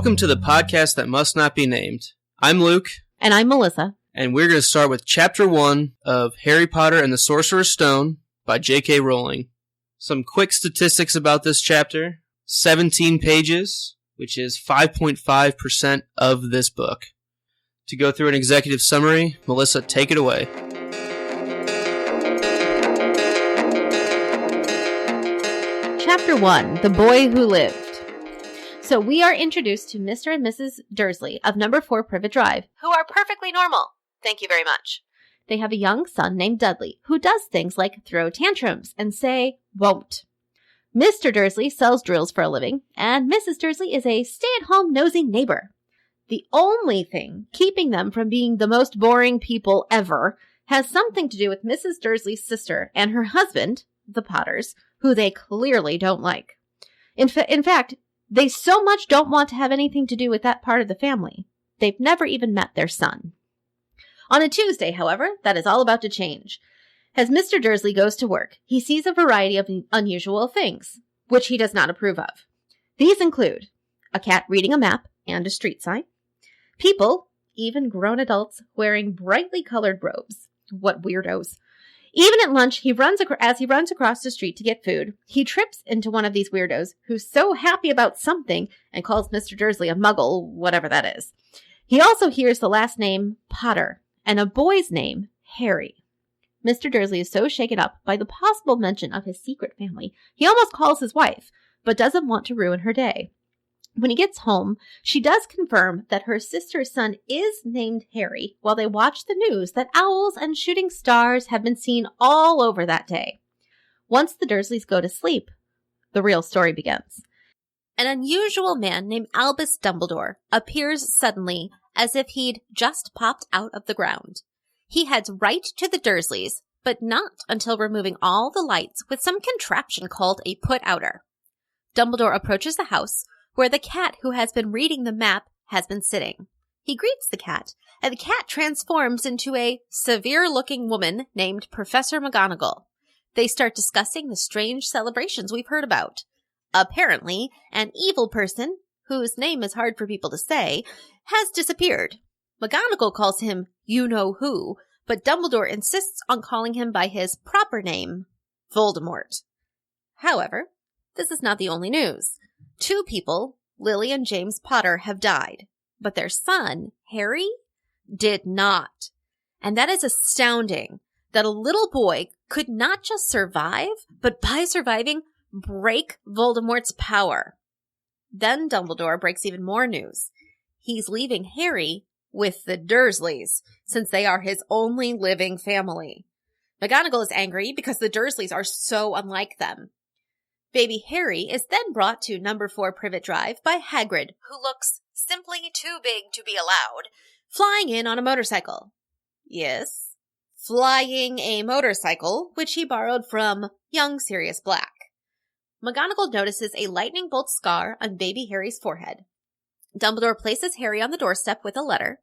Welcome to the podcast that must not be named. I'm Luke. And I'm Melissa. And we're going to start with Chapter 1 of Harry Potter and the Sorcerer's Stone by J.K. Rowling. Some quick statistics about this chapter. 17 pages, which is 5.5% of this book. To go through an executive summary, Melissa, take it away. Chapter 1, The Boy Who Lived. So we are introduced to Mr. and Mrs. Dursley of number 4 Privet Drive, who are perfectly normal. Thank you very much. They have a young son named Dudley, who does things like throw tantrums and say, won't. Mr. Dursley sells drills for a living, and Mrs. Dursley is a stay-at-home nosy neighbor. The only thing keeping them from being the most boring people ever has something to do with Mrs. Dursley's sister and her husband, the Potters, who they clearly don't like. In fact, they so much don't want to have anything to do with that part of the family. They've never even met their son. On a Tuesday, however, that is all about to change. As Mr. Dursley goes to work, he sees a variety of unusual things, which he does not approve of. These include a cat reading a map and a street sign, people, even grown adults, wearing brightly colored robes. What weirdos. Even at lunch, as he runs across the street to get food, he trips into one of these weirdos who's so happy about something and calls Mr. Dursley a muggle, whatever that is. He also hears the last name Potter and a boy's name, Harry. Mr. Dursley is so shaken up by the possible mention of his secret family, he almost calls his wife, but doesn't want to ruin her day. When he gets home, she does confirm that her sister's son is named Harry while they watch the news that owls and shooting stars have been seen all over that day. Once the Dursleys go to sleep, the real story begins. An unusual man named Albus Dumbledore appears suddenly as if he'd just popped out of the ground. He heads right to the Dursleys, but not until removing all the lights with some contraption called a put-outer. Dumbledore approaches the house, where the cat who has been reading the map has been sitting. He greets the cat, and the cat transforms into a severe-looking woman named Professor McGonagall. They start discussing the strange celebrations we've heard about. Apparently, an evil person, whose name is hard for people to say, has disappeared. McGonagall calls him you-know-who, but Dumbledore insists on calling him by his proper name, Voldemort. However, this is not the only news. 2 people, Lily and James Potter, have died, but their son, Harry, did not. And that is astounding, that a little boy could not just survive, but by surviving, break Voldemort's power. Then Dumbledore breaks even more news. He's leaving Harry with the Dursleys, since they are his only living family. McGonagall is angry because the Dursleys are so unlike them. Baby Harry is then brought to number 4 Privet Drive by Hagrid, who looks simply too big to be allowed, flying in on a motorcycle. Yes, flying a motorcycle, which he borrowed from young Sirius Black. McGonagall notices a lightning bolt scar on baby Harry's forehead. Dumbledore places Harry on the doorstep with a letter.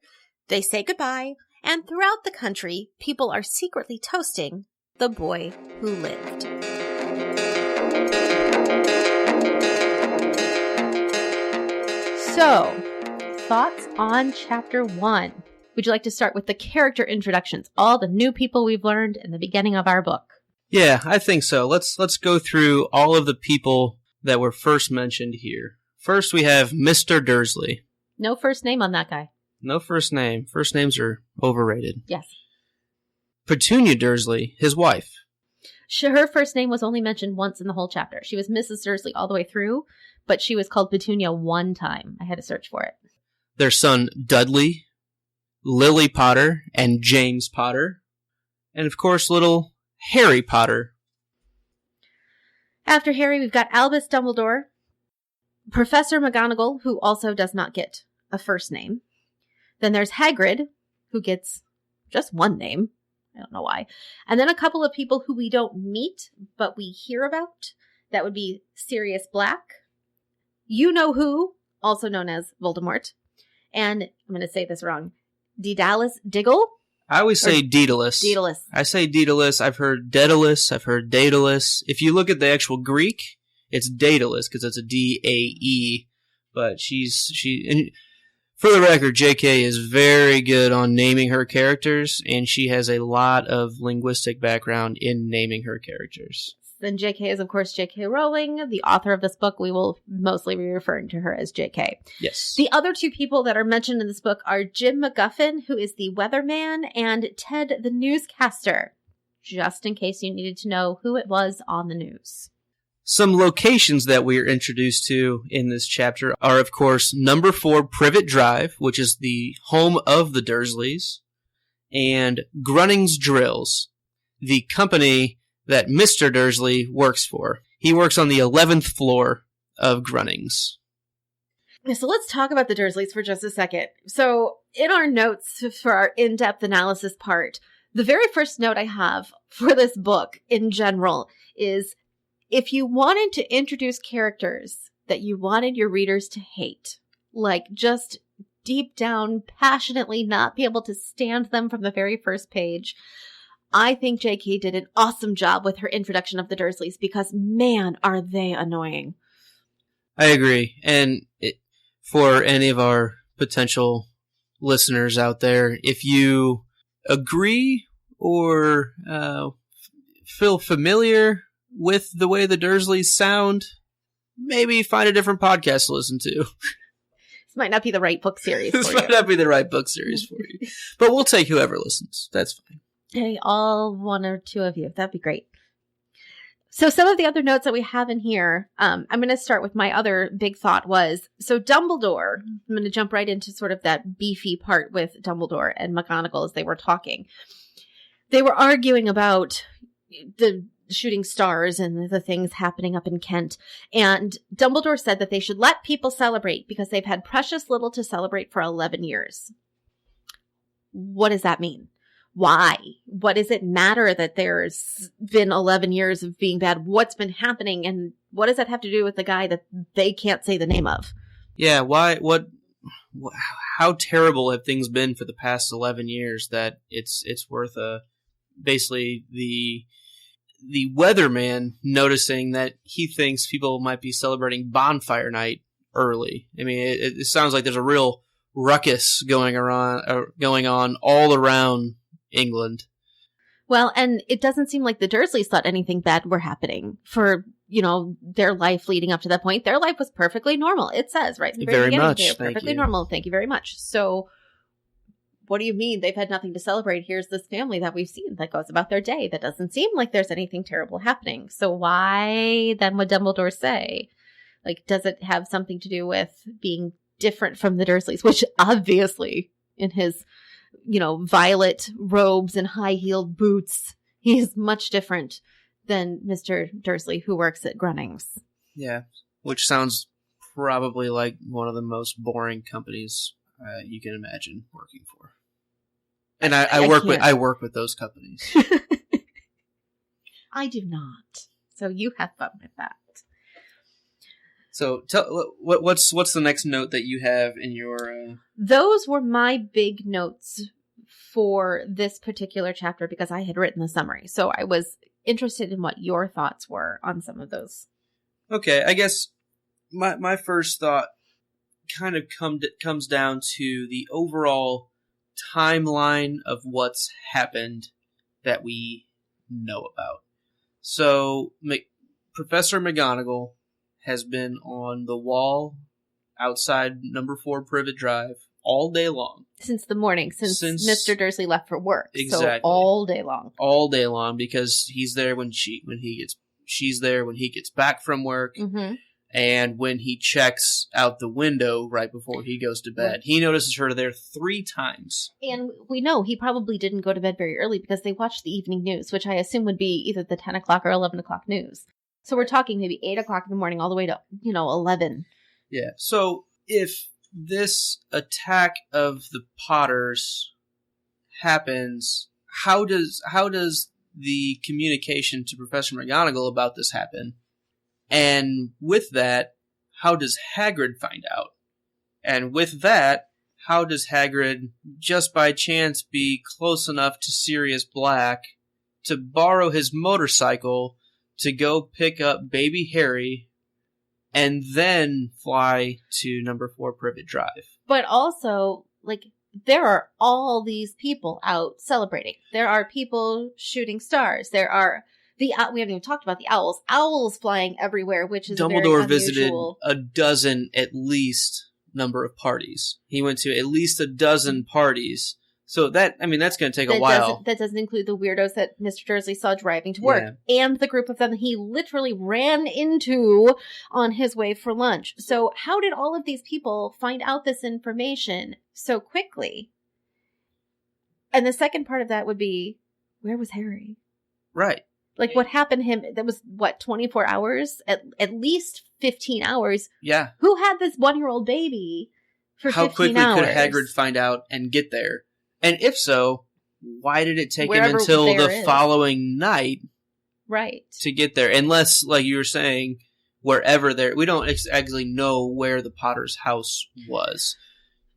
They say goodbye, and throughout the country, people are secretly toasting the boy who lived. So, thoughts on Chapter 1? Would you like to start with the character introductions, all the new people we've learned in the beginning of our book? Yeah, I think so. Let's go through all of the people that were first mentioned here. First, we have Mr. Dursley. No first name on that guy. No first name. First names are overrated. Yes. Petunia Dursley, his wife. Her first name was only mentioned once in the whole chapter. She was Mrs. Dursley all the way through, but she was called Petunia one time. I had to search for it. Their son, Dudley, Lily Potter, and James Potter. And, of course, little Harry Potter. After Harry, we've got Albus Dumbledore, Professor McGonagall, who also does not get a first name. Then there's Hagrid, who gets just one name. I don't know why. And then a couple of people who we don't meet, but we hear about. That would be Sirius Black, you-know-who, also known as Voldemort, and, I'm going to say this wrong, Daedalus Diggle? I always say Daedalus. Daedalus. I say Daedalus. I've heard Daedalus. I've heard Daedalus. If you look at the actual Greek, it's Daedalus because it's a D-A-E. But and for the record, J.K. is very good on naming her characters, and she has a lot of linguistic background in naming her characters. Then J.K. is, of course, J.K. Rowling, the author of this book. We will mostly be referring to her as J.K. Yes. The other two people that are mentioned in this book are Jim McGuffin, who is the weatherman, and Ted, the newscaster, just in case you needed to know who it was on the news. Some locations that we are introduced to in this chapter are, of course, number 4 Privet Drive, which is the home of the Dursleys, and Grunning's Drills, the company that Mr. Dursley works for. He works on the 11th floor of Grunning's. So let's talk about the Dursleys for just a second. So in our notes for our in-depth analysis part, the very first note I have for this book in general is if you wanted to introduce characters that you wanted your readers to hate, like just deep down, passionately not be able to stand them from the very first page, I think J.K. did an awesome job with her introduction of the Dursleys because, man, are they annoying. I agree. And for any of our potential listeners out there, if you agree or feel familiar with the way the Dursleys sound, maybe find a different podcast to listen to. This might not be the right book series This might not be the right book series for you. But we'll take whoever listens. That's fine. Hey, all one or two of you. That'd be great. So some of the other notes that we have in here, I'm going to start with my other big thought was, so Dumbledore, I'm going to jump right into sort of that beefy part with Dumbledore and McGonagall as they were talking. They were arguing about the shooting stars and the things happening up in Kent. And Dumbledore said that they should let people celebrate because they've had precious little to celebrate for 11 years. What does that mean? Why? What does it matter that there's been 11 years of being bad? What's been happening? And what does that have to do with the guy that they can't say the name of? Yeah, why? How terrible have things been for the past 11 years that it's worth basically the weatherman noticing that he thinks people might be celebrating Bonfire Night early. I mean, it sounds like there's a real ruckus going on all around England. Well, and it doesn't seem like the Dursleys thought anything bad were happening for, their life leading up to that point. Their life was perfectly normal. It says right in the very beginning, they were perfectly normal. Thank you very much. So what do you mean they've had nothing to celebrate? Here's this family that we've seen that goes about their day. That doesn't seem like there's anything terrible happening. So why then would Dumbledore say? Like, does it have something to do with being different from the Dursleys? Which obviously in his violet robes and high-heeled boots, he is much different than Mr. Dursley, who works at Grunning's. Yeah, which sounds probably like one of the most boring companies you can imagine working for. And I work with those companies. I do not. So you have fun with that. So what's the next note that you have in your... Those were my big notes for this particular chapter because I had written the summary. So I was interested in what your thoughts were on some of those. Okay, I guess my first thought kind of comes down to the overall timeline of what's happened that we know about. So Professor McGonagall has been on the wall outside number 4 Privet Drive all day long. Since the morning, since Mr. Dursley left for work. Exactly. So all day long. All day long, because he's there she's there when he gets back from work, and when he checks out the window right before he goes to bed. He notices her there 3 times. And we know he probably didn't go to bed very early because they watched the evening news, which I assume would be either the 10 o'clock or 11 o'clock news. So we're talking maybe 8 o'clock in the morning all the way to, 11. Yeah. So if this attack of the Potters happens, how does the communication to Professor McGonagall about this happen? And with that, how does Hagrid find out? And with that, how does Hagrid just by chance be close enough to Sirius Black to borrow his motorcycle to go pick up baby Harry and then fly to number 4 Privet Drive. But also, like, there are all these people out celebrating. There are people shooting stars. There are we haven't even talked about the owls. Owls flying everywhere, which is Dumbledore very visited unusual. a dozen, at least, number of parties. He went to at least a dozen parties. So that's going to take a while. That doesn't include the weirdos that Mr. Dursley saw driving to work, and the group of them he literally ran into on his way for lunch. So how did all of these people find out this information so quickly? And the second part of that would be, where was Harry? Right. Like, what happened to him? That was, 24 hours? At least 15 hours. Yeah. Who had this 1-year-old baby for 15 hours? How quickly could Hagrid find out and get there? And if so, why did it take him until the following night to get there? Unless, like you were saying, wherever there... We don't exactly know where the Potter's house was.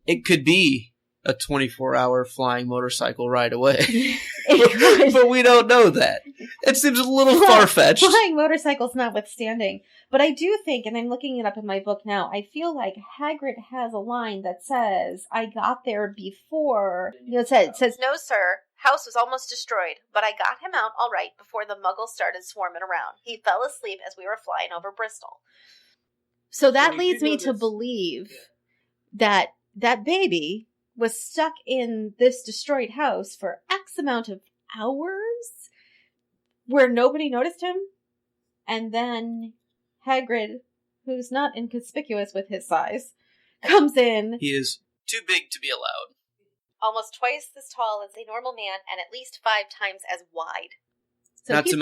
It could be a 24-hour flying motorcycle ride away. But we don't know that. It seems a little far-fetched. Flying motorcycles notwithstanding. But I do think, and I'm looking it up in my book now, I feel like Hagrid has a line that says, I got there before... it says, no, sir. House was almost destroyed, but I got him out all right before the muggles started swarming around. He fell asleep as we were flying over Bristol. So that leads me to believe that baby was stuck in this destroyed house for X amount of hours where nobody noticed him. And then Hagrid, who's not inconspicuous with his size, comes in. He is too big to be allowed. Almost twice as tall as a normal man and at least 5 times as wide. So not to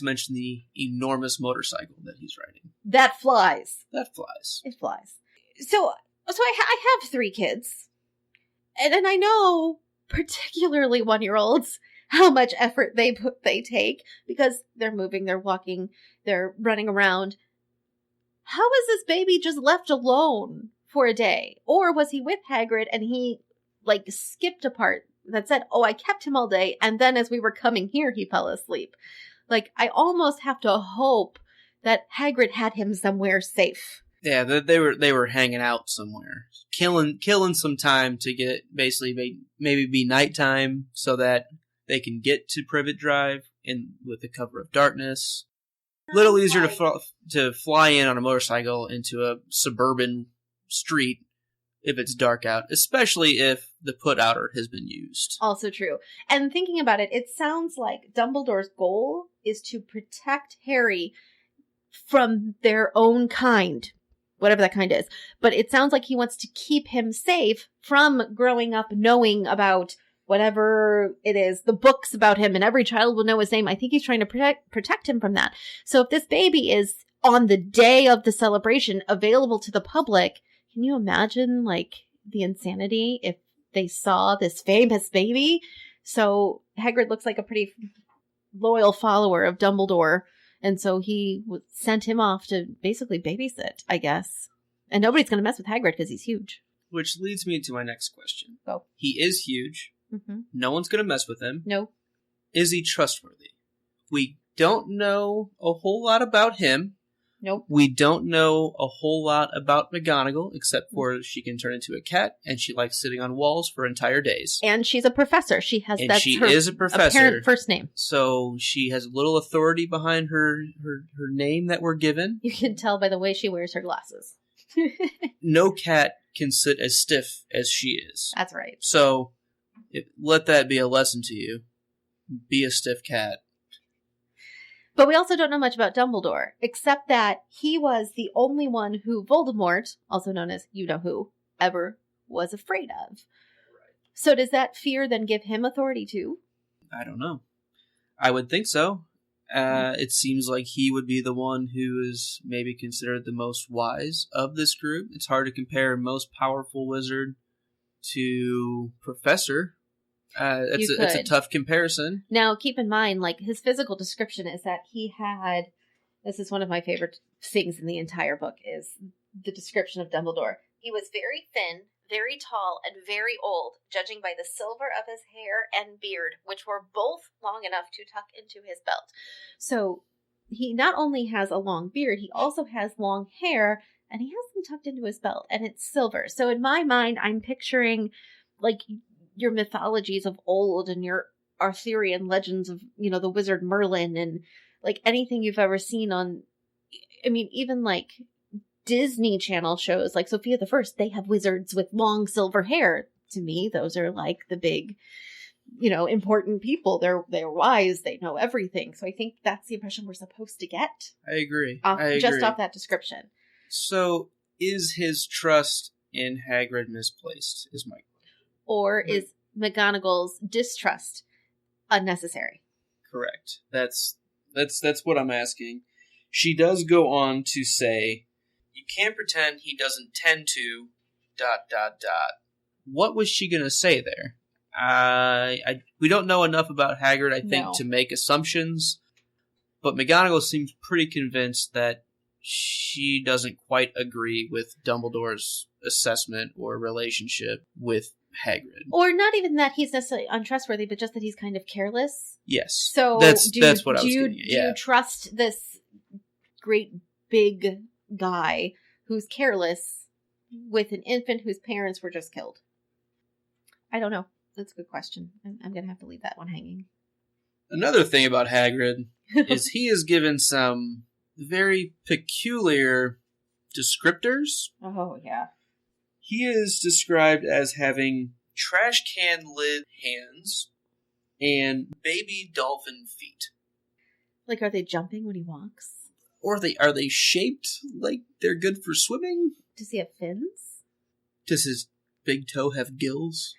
mention the enormous motorcycle that he's riding. That flies. It flies. So I have 3 kids. And I know, particularly 1-year-olds, how much effort they take because they're moving, they're walking, they're running around. How was this baby just left alone for a day? Or was he with Hagrid and he, skipped a part that said, oh, I kept him all day, and then as we were coming here, he fell asleep? I almost have to hope that Hagrid had him somewhere safe. Yeah, they were hanging out somewhere, killing some time to get maybe be nighttime so that they can get to Privet Drive with the cover of darkness. A little easier to fly in on a motorcycle into a suburban street if it's dark out, especially if the put-outer has been used. Also true. And thinking about it, it sounds like Dumbledore's goal is to protect Harry from their own kind. Whatever that kind is. But it sounds like he wants to keep him safe from growing up knowing about whatever it is, the books about him, and every child will know his name. I think he's trying to protect him from that. So if this baby is on the day of the celebration available to the public, can you imagine, the insanity if they saw this famous baby? So Hagrid looks like a pretty loyal follower of Dumbledore. And so he sent him off to basically babysit, I guess. And nobody's going to mess with Hagrid because he's huge. Which leads me to my next question. Go. He is huge. Mm-hmm. No one's going to mess with him. No. Is he trustworthy? We don't know a whole lot about him. Nope. We don't know a whole lot about McGonagall, except for she can turn into a cat, and she likes sitting on walls for entire days. And she's a professor. She is a professor. Apparent first name. So she has a little authority behind her name that we're given. You can tell by the way she wears her glasses. No cat can sit as stiff as she is. That's right. So let that be a lesson to you. Be a stiff cat. But we also don't know much about Dumbledore, except that he was the only one who Voldemort, also known as you-know-who, ever was afraid of. Right. So does that fear then give him authority too? I don't know. I would think so. It seems like he would be the one who is maybe considered the most wise of this group. It's hard to compare most powerful wizard to professor. It's a tough comparison. Now, keep in mind, his physical description is that he had... This is one of my favorite things in the entire book, is the description of Dumbledore. He was very thin, very tall, and very old, judging by the silver of his hair and beard, which were both long enough to tuck into his belt. So, he not only has a long beard, he also has long hair, and he has them tucked into his belt, and it's silver. So in my mind, I'm picturing like your mythologies of old and your Arthurian legends of, the wizard Merlin, and like anything you've ever seen on, I mean, even like Disney Channel shows like Sophia the First, they have wizards with long silver hair. To me, those are like the big, important people. They're wise. They know everything. So I think that's the impression we're supposed to get. I agree. Just off that description. So is his trust in Hagrid misplaced, is my question. Or is McGonagall's distrust unnecessary? Correct. That's what I'm asking. She does go on to say, you can't pretend he doesn't tend to ... What was she going to say there? We don't know enough about Hagrid, I think, to make assumptions. But McGonagall seems pretty convinced that she doesn't quite agree with Dumbledore's assessment or relationship with Hagrid. Or not even that he's necessarily untrustworthy, but just that he's kind of careless. Yes. So that's what I was getting at. Do you trust this great big guy who's careless with an infant whose parents were just killed? I don't know. That's a good question. I'm going to have to leave that one hanging. Another thing about Hagrid is he is given some very peculiar descriptors. Oh, yeah. He is described as having trash can lid hands and baby dolphin feet. Like, are they jumping when he walks? Or are they shaped like they're good for swimming? Does he have fins? Does his big toe have gills?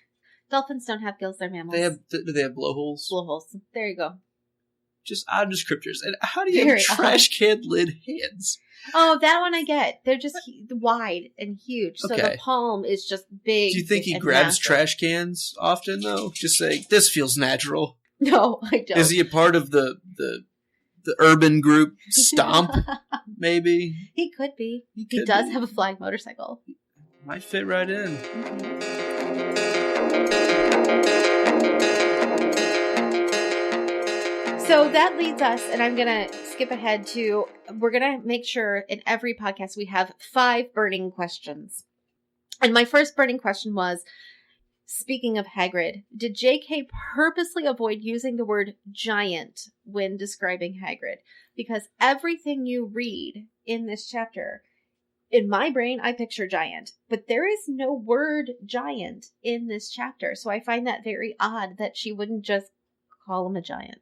Dolphins don't have gills, they're mammals. Do they have blowholes? Blowholes. There you go. Just odd descriptors. And how do you have trash can lid hands? Oh, that one I get. They're just wide and huge. So the palm is just big. Do you think he grabs massive trash cans often, though? Just saying, this feels natural. No, I don't. Is he a part of the urban group Stomp, maybe? He could be. He does have a flying motorcycle. Might fit right in. So that leads us, and I'm going to skip ahead to, we're going to make sure in every podcast we have 5 burning questions. And my first burning question was, speaking of Hagrid, did J.K. purposely avoid using the word giant when describing Hagrid? Because everything you read in this chapter, in my brain, I picture giant. But there is no word giant in this chapter. So I find that very odd that she wouldn't just call him a giant.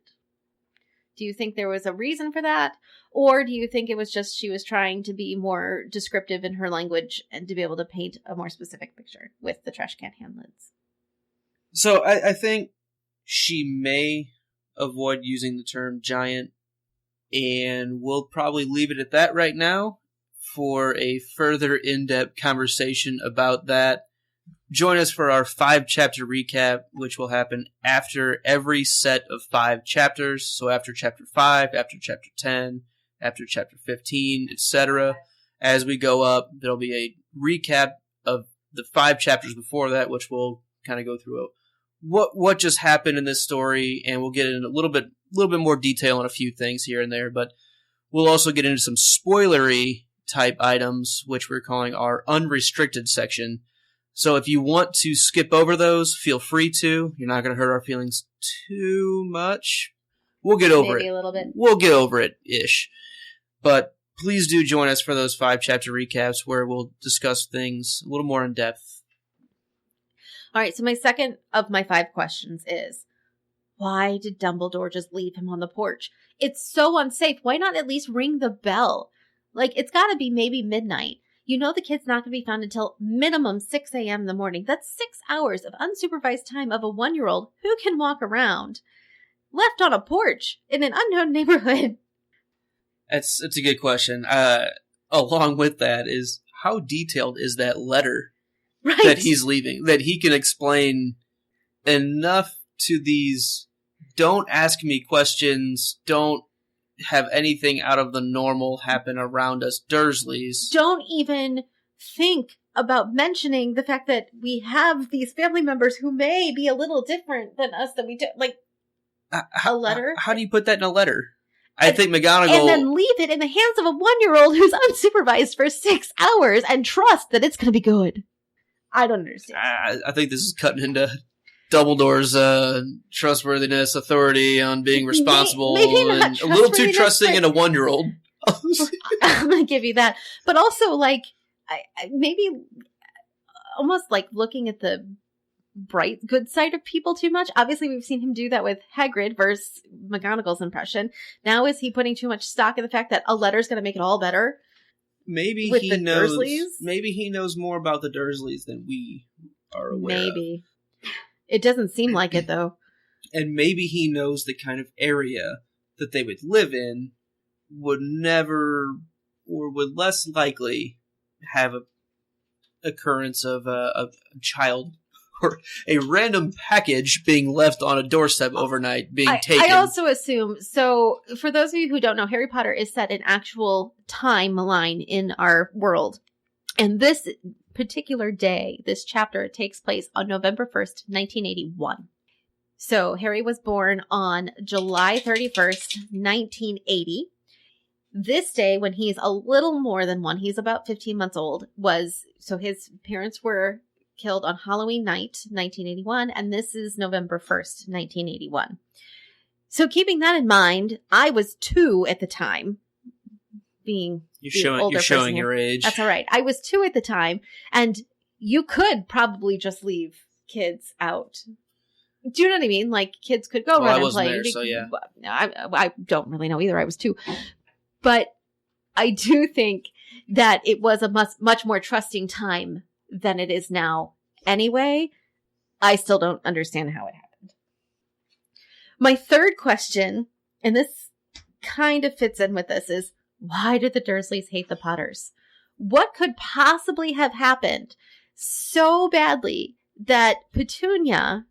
Do you think there was a reason for that? Or do you think it was just she was trying to be more descriptive in her language and to be able to paint a more specific picture with the trash can hand lids? So I think she may avoid using the term giant, and we'll probably leave it at that right now for a further in-depth conversation about that. Join us for our 5-chapter recap, which will happen after every set of 5 chapters. So after chapter 5, after chapter 10, after chapter 15, etc. As we go up, there'll be a recap of the 5 chapters before that, which will kind of go through what just happened in this story, and we'll get into a little bit more detail on a few things here and there. But we'll also get into some spoilery type items, which we're calling our unrestricted section. So if you want to skip over those, feel free to. You're not going to hurt our feelings too much. We'll get over it. Maybe a little bit. We'll get over it-ish. But please do join us for those 5-chapter recaps where we'll discuss things a little more in depth. All right, so my second of my 5 questions is, why did Dumbledore just leave him on the porch? It's so unsafe. Why not at least ring the bell? Like, it's got to be maybe midnight. You know the kid's not going to be found until minimum 6 a.m. in the morning. That's 6 hours of unsupervised time of a 1-year-old who can walk around, left on a porch in an unknown neighborhood. It's a good question. Along with that is, how detailed is that letter that he's leaving? That he can explain enough to these, don't ask me questions, don't have anything out of the normal happen around us Dursleys. Don't even think about mentioning the fact that we have these family members who may be a little different than us, that we do, like a letter. How do you put that in a letter? I think McGonagall... And then leave it in the hands of a 1-year-old who's unsupervised for 6 hours and trust that it's going to be good. I don't understand. I think this is cutting into Dumbledore's trustworthiness, authority on being responsible, maybe not and a little too trusting in a 1-year-old. I'm going to give you that. But also, like, maybe almost like looking at the bright, good side of people too much. Obviously, we've seen him do that with Hagrid versus McGonagall's impression. Now, is he putting too much stock in the fact that a letter's going to make it all better? Maybe with he the knows. Dursleys? Maybe he knows more about the Dursleys than we are aware of. Maybe. It doesn't seem like it, though. And maybe he knows the kind of area that they would live in would never, or would less likely have a occurrence of a child or a random package being left on a doorstep overnight being taken. I also assume, so for those of you who don't know, Harry Potter is set in actual timeline in our world. And this particular day, this chapter takes place on November 1st, 1981. So Harry was born on July 31st, 1980. This day, when he's a little more than 1, he's about 15 months old, so his parents were killed on Halloween night, 1981, and this is November 1st, 1981. So keeping that in mind, I was 2 at the time, being You're showing your age. That's all right. I was 2 at the time, and you could probably just leave kids out. Do you know what I mean? Like, kids could go run and play. There, so yeah. I don't really know either. I was 2. But I do think that it was a much more trusting time than it is now. Anyway, I still don't understand how it happened. My third question, and this kind of fits in with this, is why did the Dursleys hate the Potters? What could possibly have happened so badly that Petunia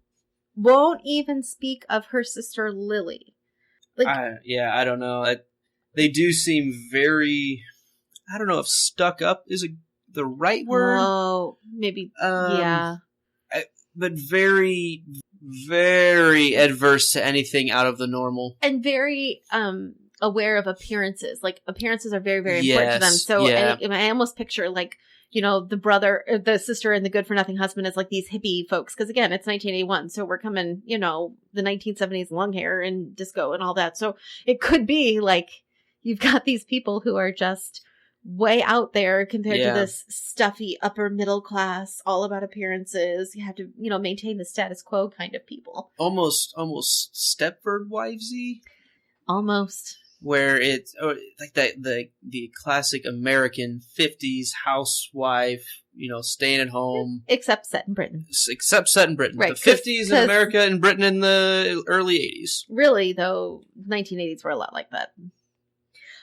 won't even speak of her sister Lily? Like, I don't know. They do seem very, I don't know if stuck up is the right word. Oh, maybe, yeah. But very, very adverse to anything out of the normal. And very aware of appearances. Like, appearances are very, very important to them. So yeah. I almost picture, like, you know, the sister and the good-for-nothing husband as, like, these hippie folks. Because, again, it's 1981. So we're coming, you know, the 1970s long hair and disco and all that. So it could be, like, you've got these people who are just way out there compared to this stuffy upper middle class, all about appearances. You have to, you know, maintain the status quo kind of people. Almost Stepford Wivesy. Almost. Where it's like the classic American 50s housewife, you know, staying at home. Except set in Britain. Except set in Britain. Right, the 50s in America and Britain in the early 80s. Really, though, 1980s were a lot like that.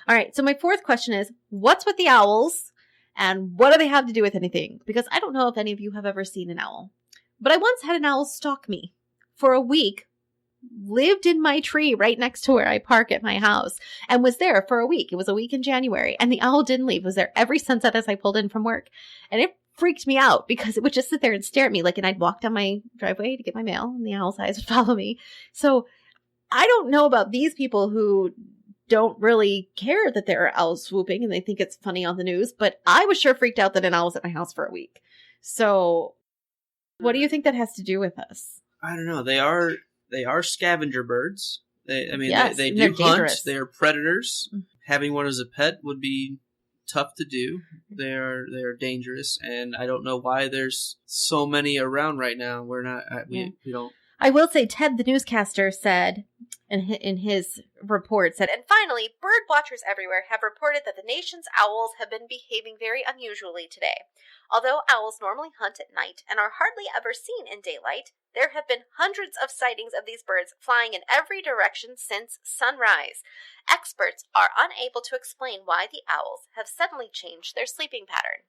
All right, so my fourth question is, what's with the owls, and what do they have to do with anything? Because I don't know if any of you have ever seen an owl, but I once had an owl stalk me for a week, lived in my tree right next to where I park at my house, and was there for a week. It was a week in January, and the owl didn't leave. It was there every sunset as I pulled in from work, and it freaked me out because it would just sit there and stare at me, like, and I'd walk down my driveway to get my mail, and the owl's eyes would follow me. So I don't know about these people who don't really care that there are owls swooping and they think it's funny on the news, but I was sure freaked out that an owl was at my house for a week. So what do you think that has to do with us? I don't know. They are scavenger birds. They do hunt. Dangerous. They're predators. Mm-hmm. Having one as a pet would be tough to do. They are dangerous, and I don't know why there's so many around right now. We don't. I will say Ted, the newscaster, said in his report, said, and finally, bird watchers everywhere have reported that the nation's owls have been behaving very unusually today. Although owls normally hunt at night and are hardly ever seen in daylight, there have been hundreds of sightings of these birds flying in every direction since sunrise. Experts are unable to explain why the owls have suddenly changed their sleeping pattern.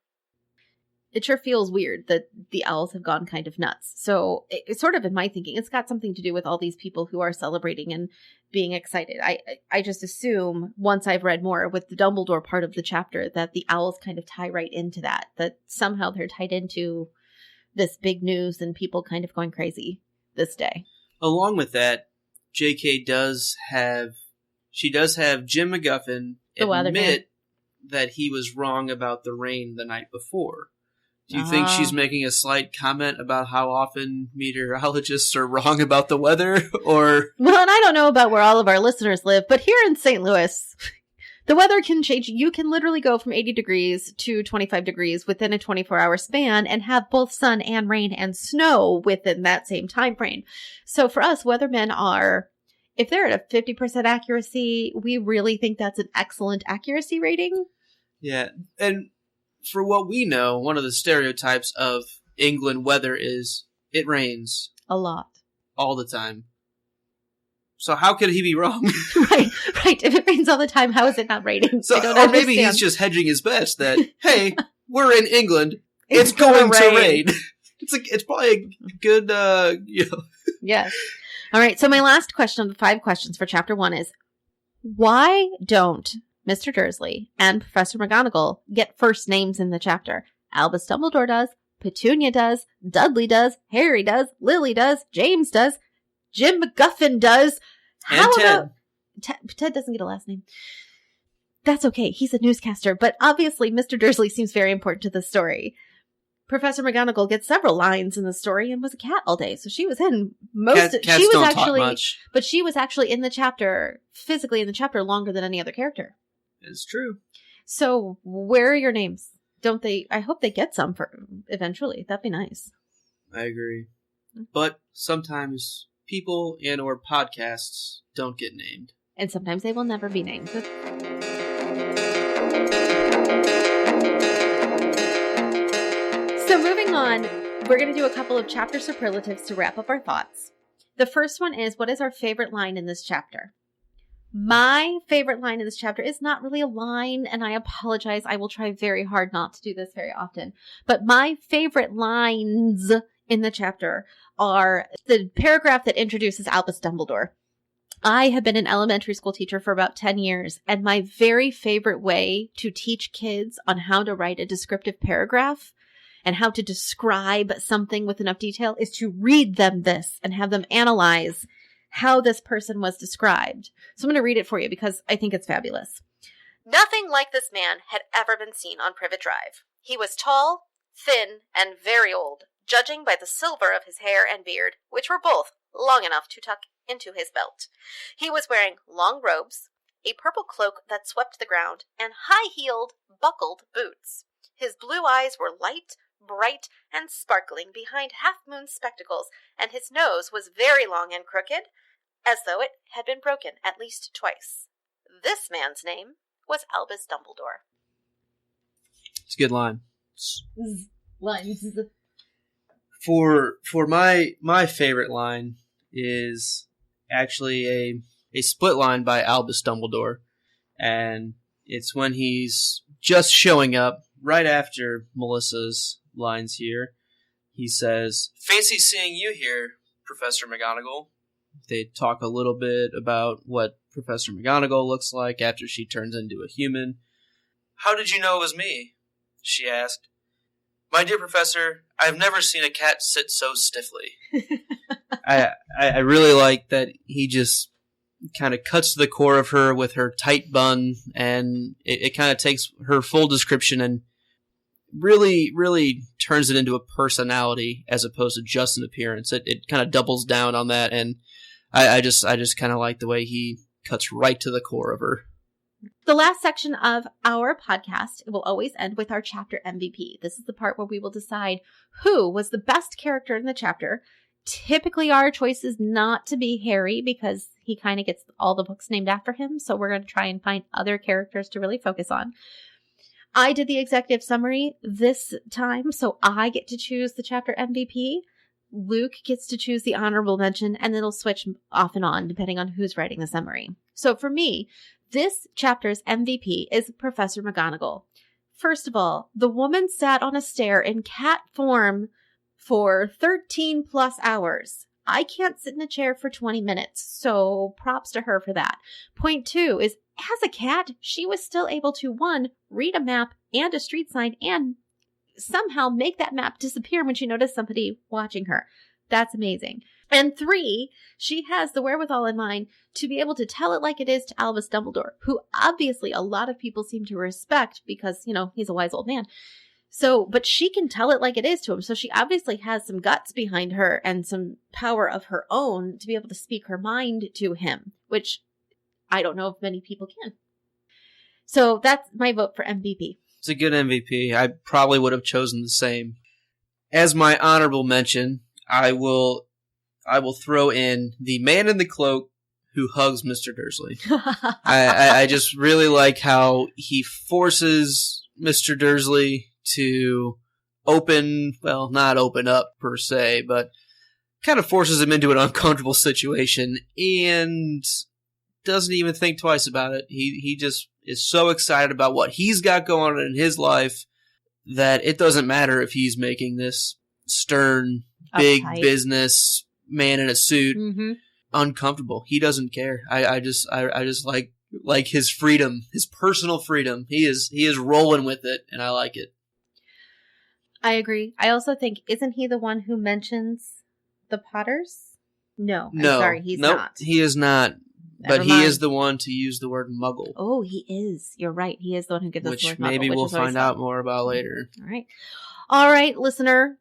It sure feels weird that the owls have gone kind of nuts. So it's sort of in my thinking, it's got something to do with all these people who are celebrating and being excited. I just assume, once I've read more with the Dumbledore part of the chapter, that the owls kind of tie right into that somehow they're tied into this big news and people kind of going crazy this day. Along with that, JK does have she does have Jim McGuffin The weatherman. admit that he was wrong about the rain the night before. Do you think she's making a slight comment about how often meteorologists are wrong about the weather? Or Well, and I don't know about where all of our listeners live, but here in St. Louis, the weather can change. You can literally go from 80 degrees to 25 degrees within a 24-hour span and have both sun and rain and snow within that same time frame. So for us, weathermen are, if they're at a 50% accuracy, we really think that's an excellent accuracy rating. yeah, and for what we know, one of the stereotypes of England weather is it rains A lot. all the time. So how could he be wrong? Right. If it rains all the time, how is it not raining? So, I don't or maybe understand. he's just hedging his bets that, hey, we're in England. It's gonna going to rain. It's probably a good, Yes. All right. So my last question of the 5 questions for chapter 1 is, why don't Mr. Dursley and Professor McGonagall get first names in the chapter? Albus Dumbledore does, Petunia does, Dudley does, Harry does, Lily does, James does, Jim McGuffin does. And Ted. Ted doesn't get a last name. That's okay. He's a newscaster. But obviously, Mr. Dursley seems very important to the story. Professor McGonagall gets several lines in the story and was a cat all day. So she was in Cats she was don't actually, talk much. but she was actually in the chapter, physically in the chapter, longer than any other character. It's true. So where are your names? Don't they? I hope they get some for eventually. That'd be nice. I agree. But sometimes people and or podcasts don't get named. And sometimes they will never be named. So moving on, we're going to do a couple of chapter superlatives to wrap up our thoughts. The first one is, what is our favorite line in this chapter? My favorite line in this chapter is not really a line, and I apologize. I will try very hard not to do this very often. But my favorite lines in the chapter are the paragraph that introduces Albus Dumbledore. I have been an elementary school teacher for about 10 years, and my very favorite way to teach kids on how to write a descriptive paragraph and how to describe something with enough detail is to read them this and have them analyze how this person was described. So I'm going to read it for you because I think it's fabulous. Nothing like this man had ever been seen on Privet Drive. He was tall, thin, and very old, judging by the silver of his hair and beard, which were both long enough to tuck into his belt. He was wearing long robes, a purple cloak that swept the ground, and high-heeled, buckled boots. His blue eyes were light, bright, and sparkling behind half-moon spectacles, and his nose was very long and crooked, as though it had been broken at least twice. This man's name was Albus Dumbledore. It's a good line. Lines. For my favorite line is actually a split line by Albus Dumbledore, and it's when he's just showing up right after Melissa's lines here. He says, "Fancy seeing you here, Professor McGonagall." They talk a little bit about what Professor McGonagall looks like after she turns into a human. "How did you know it was me?" she asked. "My dear Professor, I've never seen a cat sit so stiffly." I really like that he just kind of cuts to the core of her with her tight bun, and it kind of takes her full description and really, really turns it into a personality as opposed to just an appearance. It kind of doubles down on that, and I just kind of like the way he cuts right to the core of her. The last section of our podcast will always end with our chapter MVP. This is the part where we will decide who was the best character in the chapter. Typically, our choice is not to be Harry because he kind of gets all the books named after him. So we're going to try and find other characters to really focus on. I did the executive summary this time, so I get to choose the chapter MVP. Luke gets to choose the honorable mention, and it'll switch off and on depending on who's writing the summary. So for me, this chapter's MVP is Professor McGonagall. First of all, the woman sat on a stair in cat form for 13 plus hours. I can't sit in a chair for 20 minutes, so props to her for that. Point 2 is, as a cat, she was still able to, 1, read a map and a street sign and somehow make that map disappear when she noticed somebody watching her. That's amazing. And 3, she has the wherewithal in mind to be able to tell it like it is to Albus Dumbledore, who obviously a lot of people seem to respect because, you know, he's a wise old man. So, but she can tell it like it is to him. So she obviously has some guts behind her and some power of her own to be able to speak her mind to him, which I don't know if many people can. So that's my vote for MVP. It's a good MVP. I probably would have chosen the same. As my honorable mention, I will throw in the man in the cloak who hugs Mr. Dursley. I just really like how he forces Mr. Dursley to not open up per se, but kind of forces him into an uncomfortable situation and doesn't even think twice about it. He just is so excited about what he's got going on in his life that it doesn't matter if he's making this stern, big business man in a suit uncomfortable. He doesn't care. I just like his freedom, his personal freedom. He is rolling with it, and I like it. I agree. I also think, isn't he the one who mentions the Potters? No. I'm sorry, he's not. He is not. But he is the one to use the word muggle. Oh, he is. You're right. He is the one who gives us the word muggle. Which maybe we'll find out more about later. All right, listener,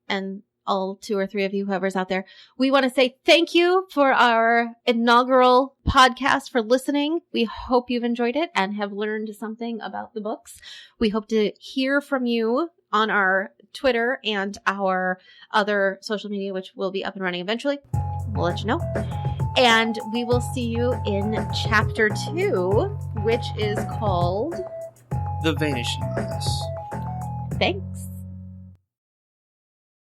and all 2 or 3 of you, whoever's out there, we want to say thank you for our inaugural podcast, for listening. We hope you've enjoyed it and have learned something about the books. We hope to hear from you on our Twitter and our other social media, which will be up and running eventually. We'll let you know. And we will see you in chapter 2, which is called The Vanishing Glass. Thanks.